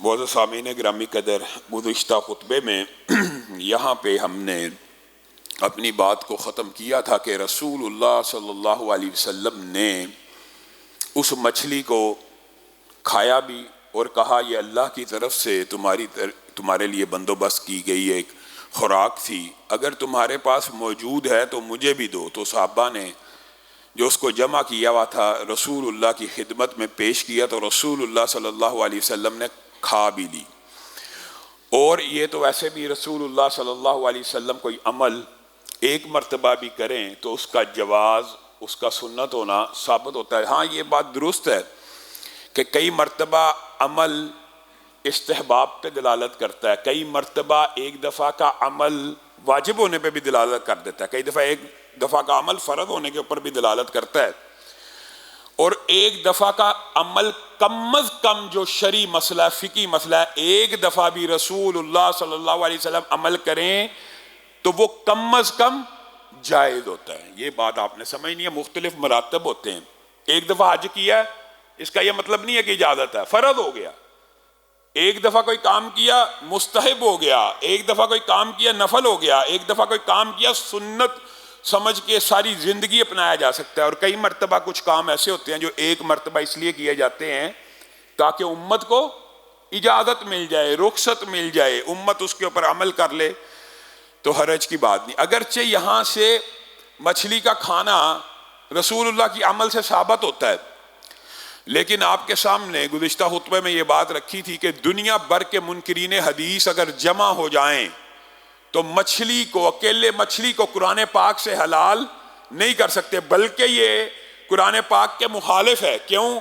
معزز سامعین گرامی قدر، گزشتہ خطبے میں یہاں پہ ہم نے اپنی بات کو ختم کیا تھا کہ رسول اللہ صلی اللہ علیہ وسلم نے اس مچھلی کو کھایا بھی اور کہا یہ اللہ کی طرف سے تمہارے لیے بندوبست کی گئی ایک خوراک تھی، اگر تمہارے پاس موجود ہے تو مجھے بھی دو۔ تو صحابہ نے جو اس کو جمع کیا ہوا تھا رسول اللہ کی خدمت میں پیش کیا، تو رسول اللہ صلی اللہ علیہ وسلم نے کھا بھی لی۔ اور یہ تو ویسے بھی رسول اللہ صلی اللہ علیہ وسلم کوئی عمل ایک مرتبہ بھی کریں تو اس کا جواز، اس کا سنت ہونا ثابت ہوتا ہے۔ ہاں یہ بات درست ہے کہ کئی مرتبہ عمل استحباب پہ دلالت کرتا ہے، کئی مرتبہ ایک دفعہ کا عمل واجب ہونے پہ بھی دلالت کر دیتا ہے، کئی دفعہ ایک دفعہ کا عمل فرض ہونے کے اوپر بھی دلالت کرتا ہے، اور ایک دفعہ کا عمل کم از کم جو شرعی مسئلہ فقہی مسئلہ ہے، ایک دفعہ بھی رسول اللہ صلی اللہ علیہ وسلم عمل کریں تو وہ کم از کم جائز ہوتا ہے۔ یہ بات آپ نے سمجھنی ہے، مختلف مراتب ہوتے ہیں۔ ایک دفعہ حج کیا ہے، اس کا یہ مطلب نہیں ہے کہ اجازت ہے، فرض ہو گیا۔ ایک دفعہ کوئی کام کیا مستحب ہو گیا، ایک دفعہ کوئی کام کیا نفل ہو گیا، ایک دفعہ کوئی کام کیا سنت سمجھ کے ساری زندگی اپنایا جا سکتا ہے، اور کئی مرتبہ کچھ کام ایسے ہوتے ہیں جو ایک مرتبہ اس لیے کیے جاتے ہیں تاکہ امت کو اجازت مل جائے، رخصت مل جائے، امت اس کے اوپر عمل کر لے، تو حرج کی بات نہیں۔ اگرچہ یہاں سے مچھلی کا کھانا رسول اللہ کی عمل سے ثابت ہوتا ہے، لیکن آپ کے سامنے گزشتہ خطبے میں یہ بات رکھی تھی کہ دنیا بھر کے منکرین حدیث اگر جمع ہو جائیں تو مچھلی کو، اکیلے مچھلی کو قرآن پاک سے حلال نہیں کر سکتے، بلکہ یہ قرآن پاک کے مخالف ہے۔ کیوں؟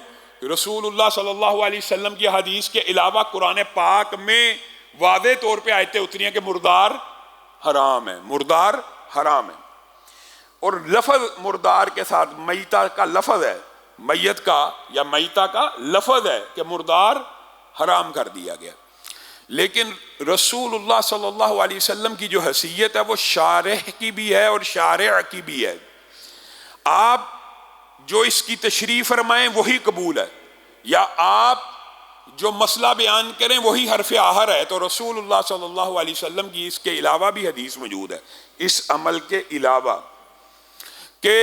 رسول اللہ صلی اللہ علیہ وسلم کی حدیث کے علاوہ قرآن پاک میں واضح طور پہ آیتیں اتری ہیں کہ مردار حرام ہے، مردار حرام ہے، اور لفظ مردار کے ساتھ میتہ کا لفظ ہے، میت کا یا میتہ کا لفظ ہے کہ مردار حرام کر دیا گیا۔ لیکن رسول اللہ صلی اللہ علیہ وسلم کی جو حیثیت ہے وہ شارح کی بھی ہے اور شارع کی بھی ہے۔ آپ جو اس کی تشریح فرمائیں وہی قبول ہے، یا آپ جو مسئلہ بیان کریں وہی حرف آخر ہے۔ تو رسول اللہ صلی اللہ علیہ وسلم کی اس کے علاوہ بھی حدیث موجود ہے، اس عمل کے علاوہ، کہ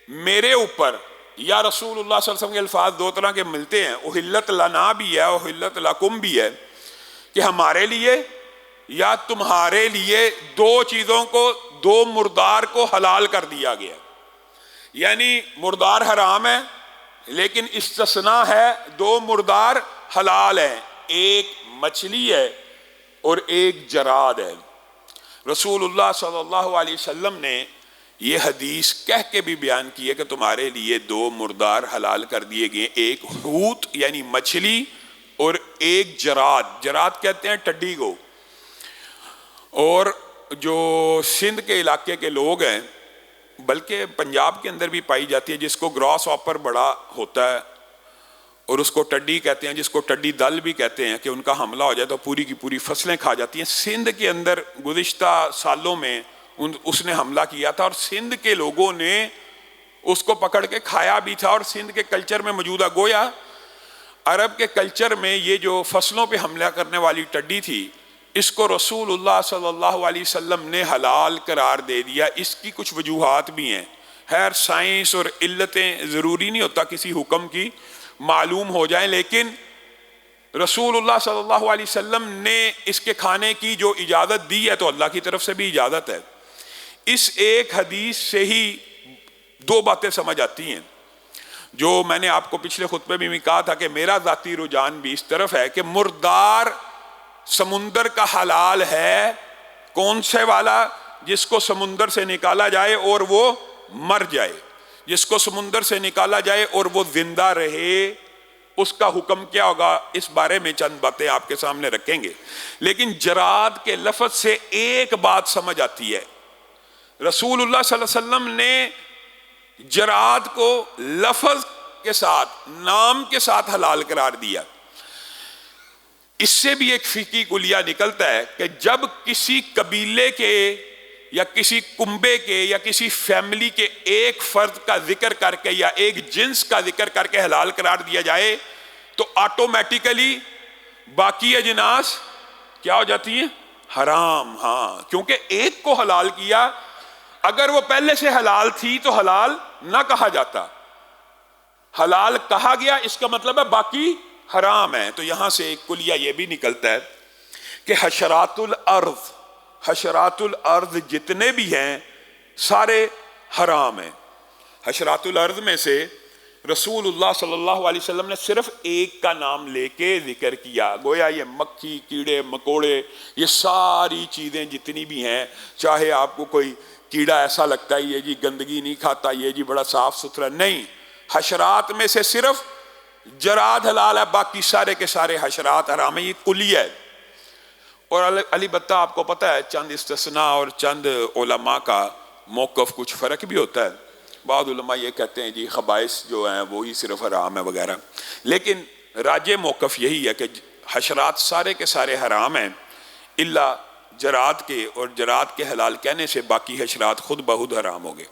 میرے اوپر، یا رسول اللہ صلی اللہ علیہ وسلم کے الفاظ دو طرح کے ملتے ہیں، احلت لنا بھی ہے، احلت لکم بھی ہے، کہ ہمارے لیے یا تمہارے لیے دو چیزوں کو، دو مردار کو حلال کر دیا گیا۔ یعنی مردار حرام ہے لیکن استثناء ہے، دو مردار حلال ہیں، ایک مچھلی ہے اور ایک جراد ہے۔ رسول اللہ صلی اللہ علیہ وسلم نے یہ حدیث کہہ کے بھی بیان کی ہے کہ تمہارے لیے دو مردار حلال کر دیے گئے، ایک حوت یعنی مچھلی اور ایک جراد، جراد کہتے ہیں ٹڈی کو۔ اور جو سندھ کے علاقے کے لوگ ہیں، بلکہ پنجاب کے اندر بھی پائی جاتی ہے، جس کو گراس ہاپر بڑا ہوتا ہے اور اس کو ٹڈی کہتے ہیں، جس کو ٹڈی دل بھی کہتے ہیں، کہ ان کا حملہ ہو جائے تو پوری کی پوری فصلیں کھا جاتی ہیں۔ سندھ کے اندر گزشتہ سالوں میں اس نے حملہ کیا تھا، اور سندھ کے لوگوں نے اس کو پکڑ کے کھایا بھی تھا، اور سندھ کے کلچر میں موجودہ، گویا عرب کے کلچر میں یہ جو فصلوں پہ حملہ کرنے والی ٹڈی تھی، اس کو رسول اللہ صلی اللہ علیہ وسلم نے حلال قرار دے دیا۔ اس کی کچھ وجوہات بھی ہیں، خیر سائنس اور علتیں ضروری نہیں ہوتا کسی حکم کی معلوم ہو جائیں، لیکن رسول اللہ صلی اللہ علیہ وسلم نے اس کے کھانے کی جو اجازت دی ہے تو اللہ کی طرف سے بھی اجازت ہے۔ اس ایک حدیث سے ہی دو باتیں سمجھ آتی ہیں، جو میں نے آپ کو پچھلے خطبے میں بھی کہا تھا کہ میرا ذاتی رجحان بھی اس طرف ہے کہ مردار سمندر کا حلال ہے، کون سے والا؟ جس کو سمندر سے نکالا جائے اور وہ مر جائے، جس کو سمندر سے نکالا جائے اور وہ زندہ رہے، اس کا حکم کیا ہوگا؟ اس بارے میں چند باتیں آپ کے سامنے رکھیں گے۔ لیکن جراد کے لفظ سے ایک بات سمجھ آتی ہے، رسول اللہ صلی اللہ علیہ وسلم نے جراد کو لفظ کے ساتھ، نام کے ساتھ حلال قرار دیا۔ اس سے بھی ایک فقہی کلیہ نکلتا ہے کہ جب کسی قبیلے کے یا کسی کنبے کے یا کسی فیملی کے ایک فرد کا ذکر کر کے یا ایک جنس کا ذکر کر کے حلال قرار دیا جائے تو آٹومیٹیکلی باقی اجناس کیا ہو جاتی ہیں؟ حرام. ہاں، کیونکہ ایک کو حلال کیا، اگر وہ پہلے سے حلال تھی تو حلال نہ کہا جاتا، حلال کہا گیا اس کا مطلب ہے باقی حرام ہے. تو یہاں سے ایک کلیہ یہ بھی نکلتا ہے کہ حشرات الارض جتنے بھی ہیں سارے حرام ہیں. حشرات الارض میں سے رسول اللہ صلی اللہ علیہ وسلم نے صرف ایک کا نام لے کے ذکر کیا، گویا یہ مکھی، کیڑے مکوڑے، یہ ساری چیزیں جتنی بھی ہیں، چاہے آپ کو کوئی کیڑا ایسا لگتا ہے یہ جی گندگی نہیں کھاتا، یہ جی بڑا صاف ستھرا، نہیں، حشرات میں سے صرف جراد حلال ہے، باقی سارے کے سارے حشرات حرام ہیں. یہ کلیہ ہے. اور البتہ آپ کو پتہ ہے چند استثناء اور چند علماء کا موقف کچھ فرق بھی ہوتا ہے. بعض علماء یہ کہتے ہیں جی خبائث جو ہیں وہی صرف حرام ہے وغیرہ، لیکن راجح موقف یہی ہے کہ حشرات سارے کے سارے حرام ہیں الا جراد کے، اور جراد کے حلال کہنے سے باقی حشرات خود بخود حرام ہو گئے.